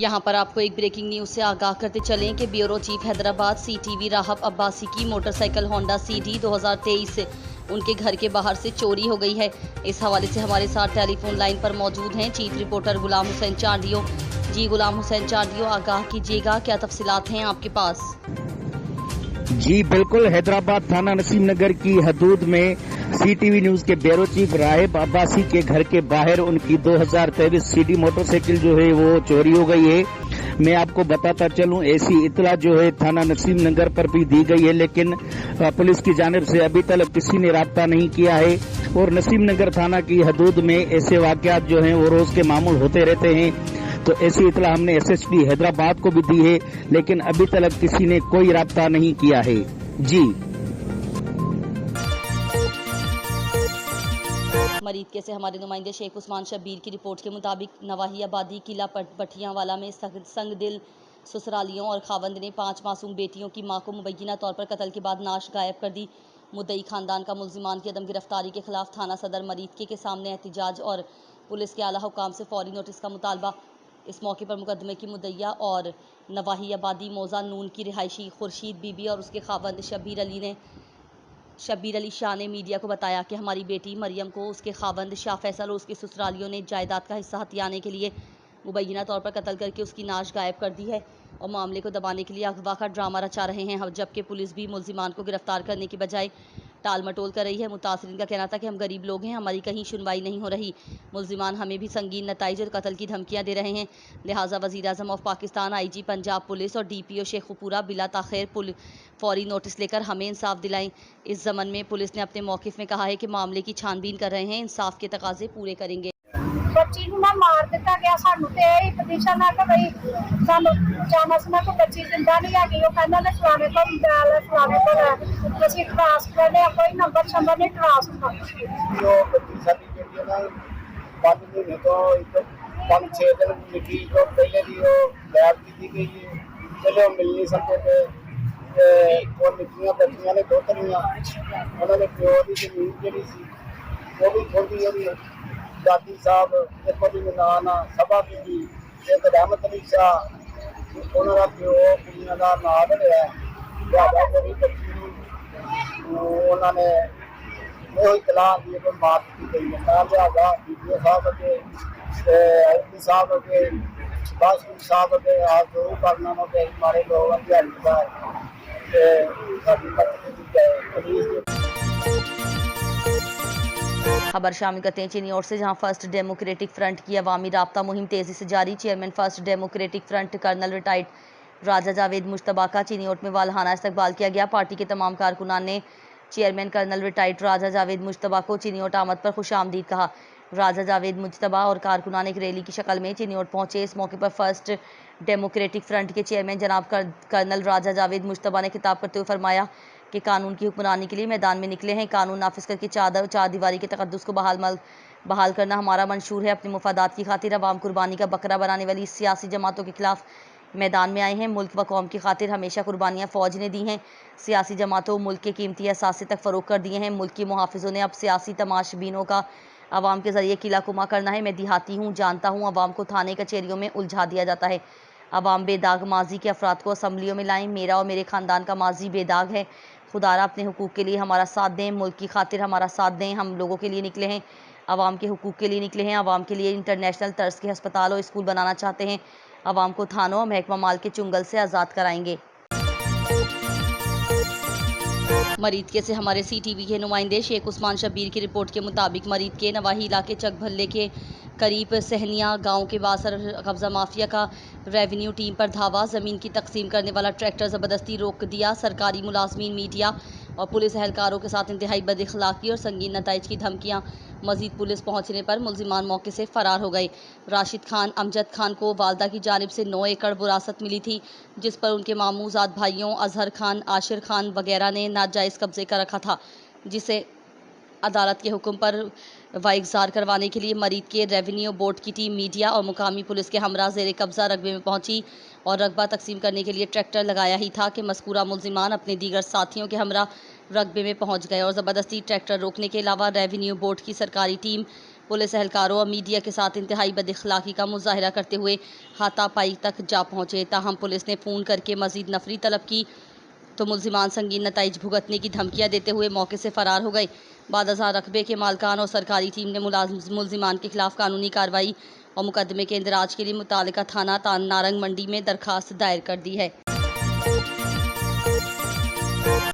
यहाँ पर आपको एक ब्रेकिंग न्यूज से आगाह करते चलें कि ब्यूरो चीफ हैदराबाद सीटीवी राहब अब्बासी की मोटरसाइकिल होंडा सीडी 2023 उनके घर के बाहर से चोरी हो गई है। इस हवाले से हमारे साथ टेलीफोन लाइन पर मौजूद हैं चीफ रिपोर्टर गुलाम हुसैन चांडियो। जी गुलाम हुसैन चांडियो, आगाह कीजिएगा, क्या तफसीलात हैं आपके पास? जी बिल्कुल, हैदराबाद थाना नसीम नगर की हदूद में सीटीवी न्यूज के ब्यूरो चीफ राहब अब्बासी के घर के बाहर उनकी 2023 सीडी मोटरसाइकिल जो है वो चोरी हो गई है। मैं आपको बताता चलूं, ऐसी इतला जो है थाना नसीम नगर पर भी दी गई है, लेकिन पुलिस की जानिब से अभी तक किसी ने राब्ता नहीं किया है। और नसीम नगर थाना की हदूद में ऐसे वाकयात जो हैं वो रोज के मामूल होते रहते हैं। तो ऐसी इतला हमने एसएसपी हैदराबाद को भी दी है, लेकिन अभी तक किसी ने कोई राब्ता नहीं किया है। जी मरीदके से हमारे नुमाइंदे शेख उस्मान शब्बीर की रिपोर्ट के मुताबिक नवाही आबादी किला भटियांवाला में संग दिल ससुरालियों और खावंद ने 5 मासूम बेटियों की मां को मुबैना तौर पर कत्ल के बाद नाश गायब कर दी। मुद्दई खानदान का मुल्जिमान की अदम गिरफ्तारी के खिलाफ थाना सदर मरीदके के सामने एहतजाज और पुलिस के आला हुकाम से फौरी नोटिस का मुतालबा। इस मौके पर मुकदमे की मुद्दइया और नवाही आबादी मौजा नून की रिहायशी खुर्शीद बीबी और उसके खावंद शब्बीर अली शाह ने मीडिया को बताया कि हमारी बेटी मरियम को उसके खावंद शाह फैसल और उसके ससुरालियों ने जायदाद का हिस्सा हथियाने के लिए मुबैना तौर पर कत्ल करके उसकी नाश गायब कर दी है और मामले को दबाने के लिए अगवा का ड्रामा रचा रहे हैं, जबकि पुलिस भी मुल्जिमान को गिरफ्तार करने की बजाय टाल मटोल कर रही है। मुतासरीन का कहना था कि हम गरीब लोग हैं, हमारी कहीं सुनवाई नहीं हो रही, मुल्जिमान हमें भी संगीन नताइज और कत्ल की धमकियां दे रहे हैं, लिहाजा वज़ीर आज़म of Pakistan, IG Punjab police और डीपीओ शेखुपुरा बिला ताख़िर फौरी नोटिस लेकर हमें इंसाफ दिलाएं। इस ज़मन में पुलिस ने अपने मौक़िफ़ में कहा है कि मामले की छानबीन कर रहे हैं, इंसाफ के तकाजे पूरे करेंगे। बच्ची को ना मार दिता गया, सानू ते यही पटीशन है कि भाई सानू चानस ना को बच्ची जिंदा नहीं है, वो कहना ने फलाने को फलाने को ਅਸੀਂ ਕਲਾਸ करने कोई नंबर शंबर नहीं क्लास जो बच्ची साडी जेहड़ी है ना 5 महीने तो 5-6 दिन निकी जो पहले भी वो लैब की गई है, चलो मिल नहीं सकते थे। वो निक्कियां बच्चियां ने दोतरियां उन्होंने प्यो की जमीन जी सी वो भी खोली है। दादी साहब देखो जी नान सभा बीबी एक रहमत अली शाह उन्होंने प्यो कुड़ियां का नाम लिया लिहाजा मेरी बच्ची उन्होंने वो इतलाह दी कि मार दी गई है। मैं लिहाजा बीडीओ साहब अगे एसपी साहब अगे बासपुर साहब अगे आप जरूर करना कि हमारे लोग दिहाड़ीदार खबर शामिल करते हैं चीनी ओर से, जहां फर्स्ट डेमोक्रेटिक फ्रंट की अवामी राब्ता मुहिम तेजी से जारी। Chairman first democratic front colonel retired Raja Javed Mushtaba का चीनी ओट में वालहाना इस्तकबाल किया गया। पार्टी के तमाम कारकुनान ने chairman colonel retired Raja Javed Mushtaba को चीनी ओट आमद पर खुशामदीद कहा। राजा जावेद मुश्तबा और कारकुनान एक रैली की शक्ल में चीनी ओट पहुंचे। इस मौके पर फर्स्ट डेमोक्रेटिक फ्रंट के चेयरमैन जनाब कर्नल राजा जावेद मुश्तबा ने खिताब करते हुए फरमाया कि कानून की हुक्मरानी के लिए मैदान में निकले हैं। कानून नाफिज करके चार दीवारी के तकद्दुस को बहाल करना हमारा मंशूर है। अपने मुफादात की खातिर अवाम कुर्बानी का बकरा बनाने वाली सियासी जमातों के खिलाफ मैदान में आए हैं। मुल्क व कौम की खातिर हमेशा कुर्बानियाँ फ़ौज ने दी हैं। सियासी जमातों मुल्क के कीमती असासे तक फ़रोग कर दिए हैं। मुल्क की मुहाफ़िज़ों ने अब सियासी तमाशबीनों का अवाम के ज़रिए किला कुमा करना है। मैं देहाती हूँ, जानता हूँ अवाम को थाने कचहरियों में उलझा दिया जाता है। अवाम बेदाग माजी के अफराद को असम्बलियों में लाएँ। मेरा और मेरे ख़ानदान का माजी बेदाग है। खुदारा अपने हुकूक़ के लिए हमारा साथ दें, मुल्क की खातिर हमारा साथ दें। हम लोगों के लिए निकले हैं, अवाम के हुकूक़ के लिए निकले हैं। अवाम के लिए इंटरनेशनल तर्ज के हस्पताल और स्कूल बनाना चाहते हैं। अवाम को थानों और महकमा माल के चुंगल से आज़ाद कराएंगे। मरीदके से हमारे सीटीवी के नुमाइंदे शेख उस्मान शब्बीर की रिपोर्ट के मुताबिक मरीदके नवाही इलाके चकभल्ले के करीब सहनिया गांव के बासर कब्जा माफिया का रेवेन्यू टीम पर धावा। ज़मीन की तकसीम करने वाला ट्रैक्टर ज़बरदस्ती रोक दिया। सरकारी मुलाजमीन, मीडिया और पुलिस एहलकारों के साथ इंतहाई बदअखलाकी और संगीन नताइज की धमकियाँ। मजीद पुलिस पहुंचने पर मुल्जिमान मौके से फ़रार हो गए। राशिद खान अमजद खान को वालदा की जानिब से 9 एकड़ विरासत मिली थी, जिस पर उनके मामूजाद भाइयों अजहर खान, आशिर खान वगैरह ने नाजायज़ कब्जे कर रखा था, जिसे अदालत के हुक्म पर वाइगजार करवाने के लिए मरीद के रेवेन्यू बोर्ड की टीम मीडिया और मुकामी पुलिस के हमरा ज़ेर कब्ज़ा रकबे में पहुंची और रकबा तकसीम करने के लिए ट्रैक्टर लगाया ही था कि मज़कूरा मुल्जिमान अपने दीगर साथियों के हमरा रकबे में पहुंच गए और ज़बरदस्ती ट्रैक्टर रोकने के अलावा रेवेन्यू बोर्ड की सरकारी टीम पुलिस एहलकारों और मीडिया के साथ इंतहाई बदअखलाकी का मुजाहरा करते हुए हाथापाई तक जा पहुंचे। ताहम पुलिस ने फ़ोन करके मजीद नफरी तलब की तो मुल्जिमान संगीन नताइज भुगतने की धमकियां देते हुए मौके से फरार हो गए। बादशाह रकबे के मालकान और सरकारी टीम ने मुल्जिमान के खिलाफ कानूनी कार्रवाई और मुकदमे के इंदराज के लिए मुतालिका थाना नारंग मंडी में दरखास्त दायर कर दी है।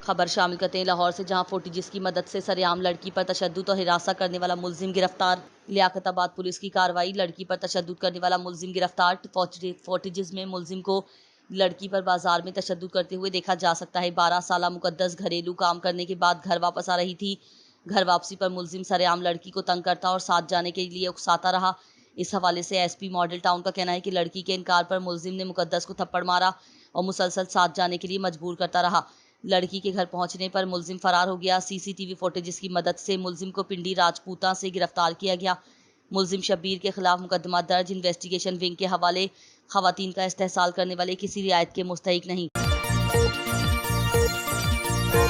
खबर शामिल करते हैं लाहौर से, जहां फोर्टिजिस की मदद से सरेआम लड़की पर तशद्दुद और हिरासा करने वाला मुल्जिम गिरफ्तार। लियाकताबाद पुलिस की कार्रवाई। लड़की पर तशद्दुद करने वाला मुल्जिम गिरफ्तार। फोर्टिजिस में मुल्जिम को लड़की पर बाजार में तशद्दुद करते हुए देखा जा सकता है। 12 साला मुकद्दस घरेलू काम करने के बाद घर वापस आ रही थी। घर वापसी पर मुल्जिम सरेआम लड़की को तंग करता और साथ जाने के लिए उकसाता रहा। इस हवाले से एसपी मॉडल टाउन का कहना है कि लड़की के इनकार पर मुल्जिम ने मुकद्दस को थप्पड़ मारा और मुसलसल साथ जाने के लिए मजबूर करता रहा। लड़की के घर पहुंचने पर मुल्जिम फरार हो गया। सीसीटीवी फुटेज की मदद से मुल्जिम को पिंडी राजपूता से गिरफ्तार किया गया। मुल्जिम शब्बीर के खिलाफ मुकदमा दर्ज। इन्वेस्टिगेशन विंग के हवाले। खवातीन का इस्तेहसाल करने वाले किसी रियायत के मुस्तहिक नहीं।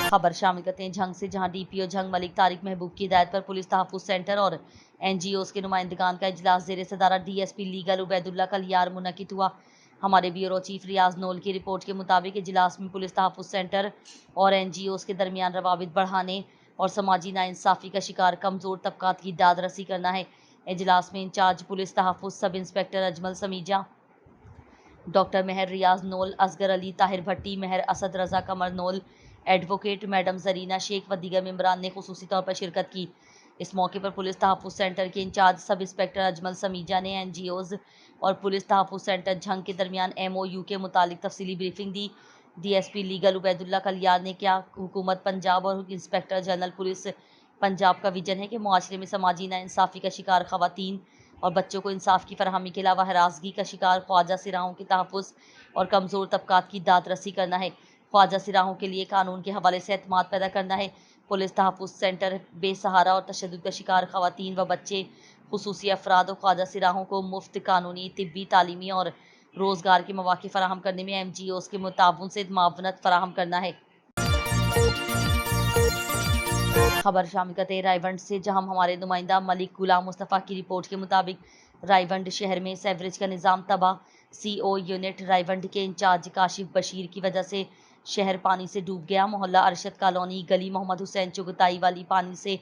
खबर शामिल करते हैं झंग से, जहां डीपीओ झंग मलिक तारिक महबूब की हिदायत पर पुलिस तहफ्फुज सेंटर और एनजीओज के नुमाइंदगान का इजलास ज़ेर सदारत डीएसपी लीगल उबैदुल्ला कलियार मुनक्किद हुआ। हमारे ब्यूरो चीफ रियाज नोल की रिपोर्ट के मुताबिक इजलास में पुलिस तहफ्फुज सेंटर और एनजीओज के दरमियान रवाबित बढ़ाने और समाजी नाइंसाफ़ी का शिकार कमज़ोर तबकात की दाद रसी करना है। इजलास में इंचार्ज पुलिस तहफ्फुज sub inspector Ajmal Sameeja, doctor Mehar Riaz Nol, Asghar Ali, Tahir Bhatti, Mehar Asad Raza, Qamar Nol, advocate madam Zarina Sheikh व दीगर मेंबरान ने खुसूसी तौर पर शिरकत की। इस मौके पर पुलिस तहफ्फुज सेंटर के इंचार्ज सब इंस्पेक्टर अजमल समीजा ने एनजीओज और पुलिस तहफ्फुज सेंटर झंग के दरमियान एमओयू के मुतालिक तफसीली ब्रीफिंग दी। डीएसपी लीगल उबैदुल्ला कलियार ने क्या हुकूमत पंजाब और इंस्पेक्टर जनरल पुलिस पंजाब का विजन है कि मुआशरे में समाजी नाइंसाफ़ी का शिकार खवातीन और बच्चों को इंसाफ की फराहमी के अलावा हरासगी का शिकार ख्वाजा सिराहों के तहफ़्फ़ुज़ और कमज़ोर तबकात की दाद रसी करना है। ख्वाजा सिराहों के लिए कानून के हवाले से एतमाद पैदा करना है। पुलिस तहफ़्फ़ुज़ सेंटर बेसहारा और तशद्दुद का शिकार खवातीन व बच्चे, खुसूसी अफराद और ख्वाजा सिराहों को मुफ्त कानूनी, तिब्बी, तालीमी और रोज़गार के मौक़े फराहम करने में एमजीओज़ के मुतावुन से मावनत फराहम करना है। खबर शामिल करते हैं रायवंड से, जहां हमारे नुमाइंदा मलिक गुलाम मुस्तफ़ा की रिपोर्ट के मुताबिक रायवंड शहर में सेवरेज का निज़ाम तबाह। सीओ यूनिट रायवंड के इंचार्ज काशिफ बशीर की वजह से शहर पानी से डूब गया। मोहल्ला अरशद कॉलोनी, गली मोहम्मद हुसैन चुगताई वाली पानी से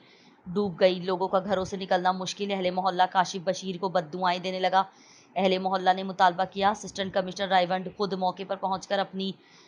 डूब गई। लोगों का घरों से निकलना मुश्किल। अहले मोहल्ला काशिफ बशीर को बददुआएं देने लगा। अहले मोहल्ला ने मुतालबा किया असिस्टेंट कमिश्नर रायवंड खुद मौके पर पहुंचकर अपनी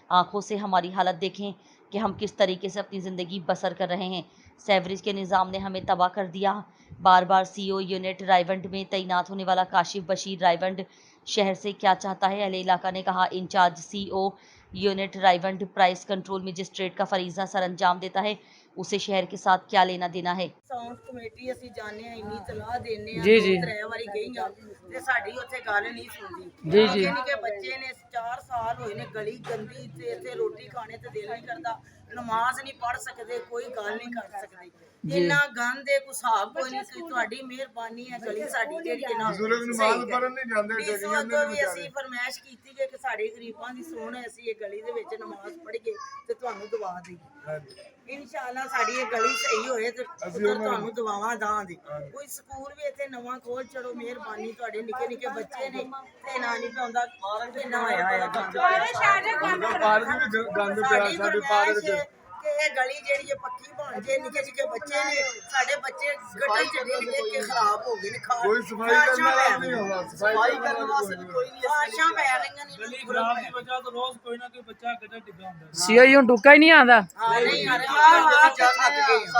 आंखों से हमारी हालत देखें कि हम किस तरीके से अपनी ज़िंदगी बसर कर रहे हैं। सेवरेज के निज़ाम ने हमें तबाह कर दिया। बार बार सीओ यूनिट रायवंड में तैनात होने वाला काशिफ बशीर रायवंड शहर से क्या चाहता है? अहले इलाका ने कहा। Incharge CO unit Raiwind price control magistrate का फरीज़ा सर अंजाम देता है, उसे शहर के साथ क्या लेना देना है। ਸਾਊਂਡ ਕਮੇਟੀ ਅਸੀਂ ਜਾਣਦੇ ਆ, ਇੰਨੀ ਸਲਾਹ ਦਿੰਦੇ ਆ, ਜੀ, ਜੀ। 3 ਵਾਰੀ ਗਈ ਆ ਤੇ ਸਾਡੀ ਉੱਥੇ ਗੱਲ ਨਹੀਂ ਸੁਣਦੀ। ਜੀ, ਜੀ। ਨਿੱਕੇ ਬੱਚੇ ਨੇ 4 ਸਾਲ ਹੋਏ ਨੇ, ਗਲੀ ਗੰਦੀ ਤੇ ਇੱਥੇ ਰੋਟੀ ਖਾਣੇ ਤੇ ਦਿਲ ਨਹੀਂ ਕਰਦਾ, ਨਮਾਜ਼ ਨਹੀਂ ਪੜ੍ਹ ਸਕਦੇ, ਕੋਈ ਗੱਲ ਨਹੀਂ ਕਰ ਸਕਦੇ। ਇੰਨਾ ਗੰਦ ਹੈ, ਕੁਛ ਹਿਸਾਬ ਕੋਈ ਨਹੀਂ। ਤੁਹਾਡੀ ਮਿਹਰਬਾਨੀ ਹੈ, ਗਲੀ ਸਾਡੀ ਜਿਹੜੀ ਹੈ ਨਾ ਨਮਾਜ਼ ਪੜ੍ਹਨ ਨਹੀਂ ਜਾਂਦੇ। ਇਸ ਵਕਤ ਵੀ ਅਸੀਂ ਫਰਮਾਇਸ਼ ਕੀਤੀ ਕਿ ਸਾਡੇ ਗਰੀਬਾਂ ਦੀ ਸੁਣ, ਅਸੀਂ ਇਹ ਗਲੀ ਦੇ ਵਿੱਚ ਨਮਾਜ਼ ਪੜ੍ਹੀਏ ਤੇ ਤੁਹਾਨੂੰ ਦੁਆ ਦੇਈਏ। इंशाअल्लाह साड़ी ये गली सही होए तो ਤੁਹਾਨੂੰ ਦੁਆਵਾਂ ਦਾਂਗੇ। ਕੋਈ ਸਕੂਲ ਵੀ ਇੱਥੇ ਨਵਾਂ ਖੋਲ ਚੜੋ, ਮਿਹਰਬਾਨੀ। ਤੁਹਾਡੇ ਨਿੱਕੇ ਨਿੱਕੇ ਬੱਚੇ ਨੇ ਤੇ ਨਾ ਨਹੀਂ ਪਾਉਂਦਾ, ਕਿੰਨਾ ਹੋਇਆ ਹੋਇਆ ਗੰਦ ਸਾਡੇ ਪਾਰਕ ਕਿ ਇਹ ਗਲੀ ਜਿਹੜੀ ਹੈ ਪੱਕੀ ਬਣ ਜੇ। ਨਿੱਕੇ ਨਿੱਕੇ ਬੱਚੇ ਨੇ, ਸਾਡੇ ਬੱਚੇ ਗਟਰ ਚ ਡਿੱਗ ਡਿੱਗ ਕੇ ਖਰਾਬ ਹੋ ਗਏ ਨੇ। ਕੋਈ ਸਫਾਈ ਕਰਨ ਵਾਲਾ ਨਹੀਂ ਹੋਣਾ, ਸਫਾਈ ਕਰਨ ਵਾਸਤੇ ਕੋਈ ਨਹੀਂ। ਆਸ਼ਾ ਪੈ ਰਹੀਆਂ ਨੇ ਗਲੀ ਖਰਾਬ ਦੀ ਵਜ੍ਹਾ ਤੋਂ ਰੋਜ਼ ਕੋਈ ਨਾ ਕੋਈ ਬੱਚਾ ਗਟਰ ਡਿੱਗਾ ਹੁੰਦਾ। ਸੀਆਈ ਹੁਣ ਟੁੱਕਾ ਹੀ ਨਹੀਂ ਆਉਂਦਾ। ਹਾਂ ਨਹੀਂ ਆ ਰਿਹਾ,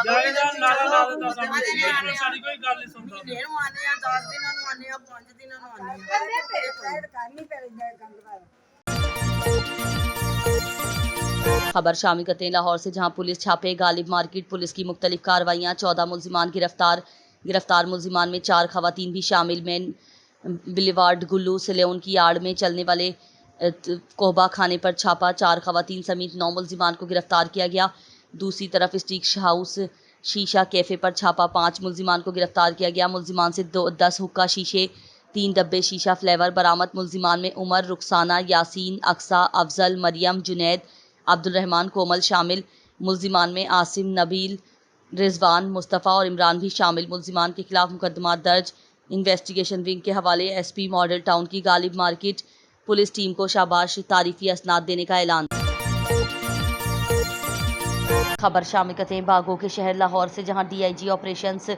ਜਾਇਦਾ ਨਾਰਾ ਲਾ ਦਿੰਦਾ ਸਾਨੂੰ, ਸਾਡੀ ਕੋਈ ਗੱਲ ਨਹੀਂ ਸੁਣਦਾ। ਮਹੀਨੇ ਨੂੰ ਆਨੇ ਆ, 10 ਦਿਨਾਂ ਨੂੰ ਆਨੇ ਆ, 5 ਦਿਨਾਂ ਨੂੰ ਆਨੇ ਆ। खबर शामिल करते हैं लाहौर से, जहां पुलिस छापे गालिब मार्केट। पुलिस की मुख्तलिफ कार्रवाइयाँ, 14 मुल्जिमान गिरफ्तार मुल्जिमान में 4 खवातीन भी शामिल। में बिलीवार्ड गुल्लू सलेउन की आड़ में चलने वाले कोहबा खाने पर छापा, 4 खवातीन समेत 9 मुल्जिमान को गिरफ्तार किया गया। दूसरी तरफ स्टीक हाउस शीशा कैफ़े पर छापा, 5 मुल्जिमान को गिरफ्तार किया गया। मुल्जिमान से 10 हुक्का शीशे, 3 डब्बे शीशा फ्लेवर बरामद। मुल्जिमान में उमर, रुखसाना, यासीन, अक्सा, अफजल, मरियम, जुनैद, अब्दुल रहमान, कोमल शामिल। मुल्जिमान में आसिम, नबील, रिजवान, मुस्तफ़ा और इमरान भी शामिल। मुल्जिमान के खिलाफ मुकदमा दर्ज। इन्वेस्टिगेशन विंग के हवाले एसपी मॉडल टाउन की गालिब मार्केट पुलिस टीम को शाबाश तारीफी असनाद देने का ऐलान। खबर शामिल करते हैं बागों के शहर लाहौर से, जहां डीआईजी ऑपरेशंस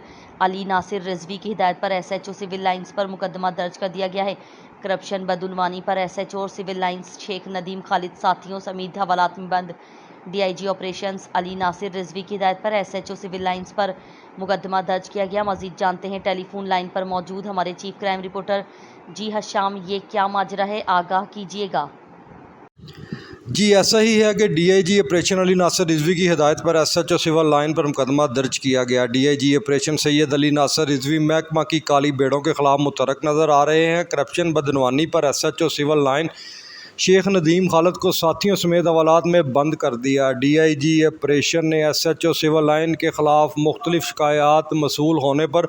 अली नासिर रिजवी की हिदायत पर एसएचओ सिविल लाइंस पर मुकदमा दर्ज कर दिया गया है। करप्शन बदउनवानी पर एसएचओ और सिविल लाइंस शेख नदीम खालिद साथियों समेत हवालात में बंद। डीआईजी ऑपरेशंस अली नासिर रिजवी की हिदायत पर एसएचओ सिविल लाइंस पर मुकदमा दर्ज किया गया। मजीद जानते हैं टेलीफोन लाइन पर मौजूद हमारे चीफ क्राइम रिपोर्टर जी हशाम, ये क्या माजरा है, आगाह कीजिएगा। जी ऐसा ही है कि डीआईजी ऑपरेशन अली नासिर रिजवी की हिदायत पर एसएचओ सिविल लाइन पर मुकदमा दर्ज किया गया। डीआईजी ऑपरेशन सैयद अली नासिर रिजवी महकमा की काली बेड़ों के खिलाफ मुतरक नज़र आ रहे हैं। करप्शन बदनवानी पर SHO civil line Sheikh Nadeem Khalid को साथियों समेत हवालात में बंद कर दिया। डीआईजी ऑपरेशन ने एसएचओ सिविल लाइन के खिलाफ मुख्तलिफ शिकायत मसूल होने पर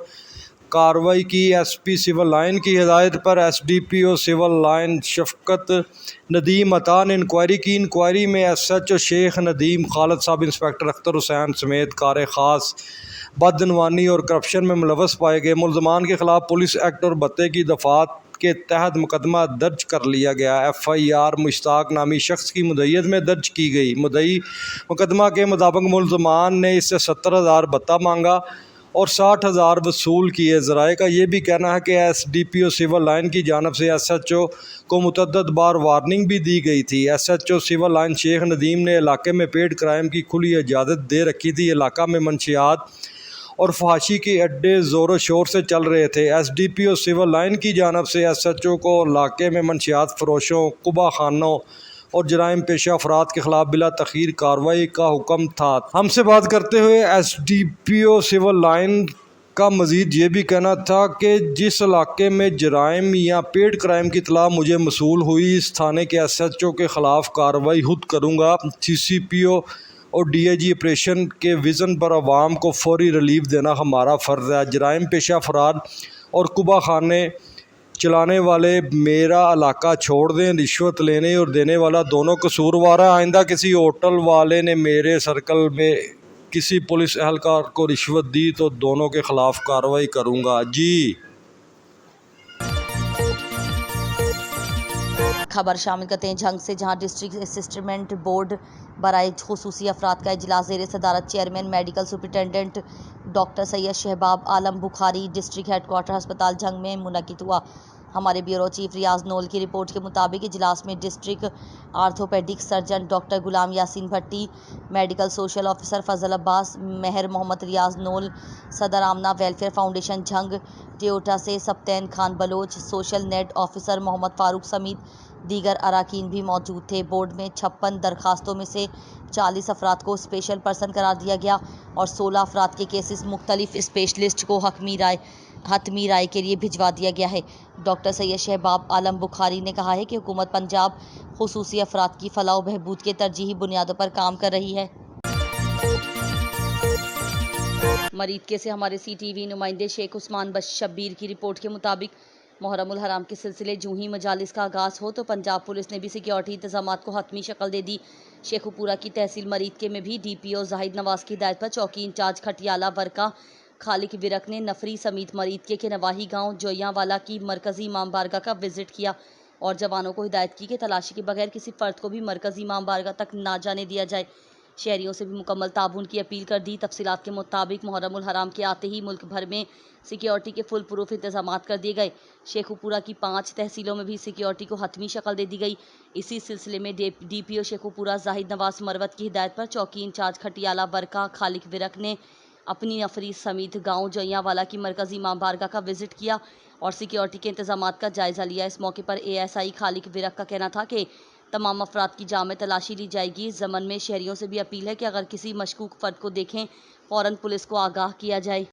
कार्रवाई की। एसपी सिविल लाइन की हिदायत पर एसडीपीओ सिविल लाइन शफकत नदीम अता ने इंक्वायरी की। इंक्वायरी में SHO Sheikh Nadeem Khalid, sub inspector Akhtar Hussain समेत कार खास बदनवानी और करप्शन में मुलवस पाए गए। मुल्ज़मान के खिलाफ पुलिस एक्ट और भत्ते की दफ़ात के तहत मुकदमा दर्ज कर लिया गया। एफआईआर मुश्ताक नामी शख्स की मुद्दईयत में दर्ज की गई। मुद्दई मुकदमा के मुताबिक मुल्ज़मान ने इससे 70,000 भत्ता मांगा और 60,000 वसूल किए। ज़राए का ये भी कहना है कि एसडीपीओ सिविल लाइन की जानब से एसएचओ को मुतअद्दिद बार वार्निंग भी दी गई थी। SHO civil line Sheikh Nadeem ने इलाके में पेड क्राइम की खुली इजाज़त दे रखी थी। इलाका में मंशियात और फहाशी के अड्डे ज़ोर शोर से चल रहे थे। एसडीपीओ सिविल लाइन की जानब से एसएचओ को इलाके में मंशियात फरोशों, कुबा खानों और जराइम पेशा अफराद के खिलाफ बिला तखीर कार्रवाई का हुक्म था। हमसे बात करते हुए एसडीपीओ सिविल लाइन का मज़ीद ये भी कहना था कि जिस इलाके में जराइम या पेड क्राइम की इतला मुझे मसूल हुई, इस थाने के एसएचओ के ख़िलाफ़ कार्रवाई खुद करूँगा। सीसीपीओ और डीआईजी ऑपरेशन के विज़न पर आवाम को फौरी रिलीफ देना हमारा फ़र्ज़ है। जराइम पेशा अफराद और कुबा खाने चलाने वाले मेरा इलाका छोड़ दें। रिश्वत लेने और देने वाला दोनों कसूरवार है। आइंदा किसी होटल वाले ने मेरे सर्कल में किसी पुलिस एहलकार को रिश्वत दी तो दोनों के खिलाफ कार्रवाई करूंगा। जी खबर शामिल करते हैं झंग से, जहां डिस्ट्रिक्ट असिस्टेंट बोर्ड बराए खुसूसी अफराद का इजलास ज़ेर सदारत chairman medical superintendent doctor Syed Shahbab Alam Bukhari district headquarter अस्पताल झंग में मुनक़िद हुआ। हमारे ब्यूरो चीफ रियाज नोल की रिपोर्ट के मुताबिक इजलास में district orthopaedic surgeon doctor Ghulam Yasin Bhatti, medical social officer Fazal Abbas, Mehar Mohammad Riaz Nol, सदर Amna welfare foundation Jhang, Toyota से सप्तैन Khan Baloch, social net officer Mohammad Farooq समेत दीगर अराकीन भी मौजूद थे। बोर्ड में 56 दरखास्तों में से 40 अफराद को स्पेशल पर्सन करार दिया गया और 16 अफराद के केसेस मुख्तलिफ स्पेशलिस्ट को हतमी राय के लिए भिजवा दिया गया है। डॉक्टर सैयद शहबाब आलम बुखारी ने कहा है कि हुकूमत पंजाब खुसूसी अफराद की फलाह व बहबूद के तरजीही बुनियादों पर काम कर रही है। मरीदके से हमारे सीटीवी नुमाइंदे शेख उस्मान शब्बीर की रिपोर्ट के मुताबिक मुहर्रमुल हराम के सिलसिले जूं ही मजालिस का आगाज़ हो तो पंजाब पुलिस ने भी सिक्योरिटी इंतजामात को हतमी शक्ल दे दी। शेखुपुरा की तहसील मरीदके में भी डीपीओ जाहिद नवाज की हिदायत पर चौकी इंचार्ज खटियाला वर्का खालिक विरक ने नफरी समीत मरीदके के नवाही गांव जोयावाला की मरकजी इमाम बारगाह का विजिट किया और जवानों को हिदायत की कि तलाशी के बगैर किसी फ़र्द को भी मरकजी इमाम बारगाह तक ना जाने दिया जाए। शहरियों से भी मुकम्मल ताबून की अपील कर दी। तफसीलात के मुताबिक मुहर्रमुल हराम के आते ही मुल्क भर में सिक्योरिटी के फुल प्रूफ इंतजामात कर दिए गए। शेखुपुरा की 5 तहसीलों में भी सिक्योरिटी को हतमी शक्ल दे दी गई। इसी सिलसिले में डीपीओ शेखुपुरा जाहिद नवाज मरवत की हिदायत पर चौकी इंचार्ज खटियाला वर्का खालिक विरक ने अपनी नफरी समेत गाँव जोयावाला की मरकजी इमाम बारगाह का विजिट किया और सिक्योरिटी के इंतजामात का जायज़ा लिया। इस मौके पर ASI खालिक विरक का कहना था कि तमाम अफराद की जामे तलाशी ली जाएगी। ज़मन में शहरियों से भी अपील है कि अगर किसी मशकूक फ़र्द को देखें फ़ौरन पुलिस को आगाह किया जाए।